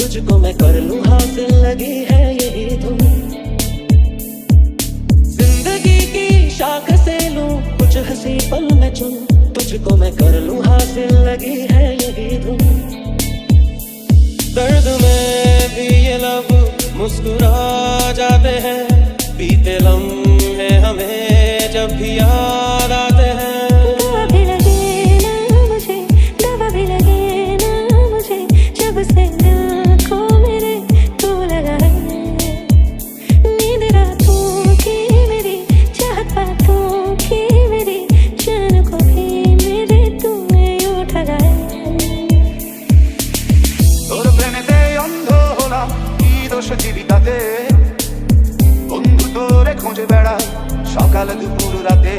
तुझको मैं कर लूं हासिल लगी है यही धुन। जिंदगी की शाख से लूं कुछ हंसी पल में चुन, तुझको मैं कर लूं हासिल लगी है यही धुन। दर्द में भी ये लब मुस्कुरा जाते हैं, बीते लम्हे हमें जब भी याद आते हैं। জীবিতাতে বন্ধু তোরে খোঁজে বেড়াই সকাল দুপুর রাতে,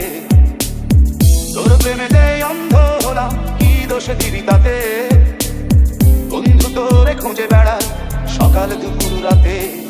তোর প্রেমেতে অন্ধ হলাম কি দোষে জীবিতাতে, বন্ধু তোরে খোঁজে বেড়াই সকাল দুপুর রাতে।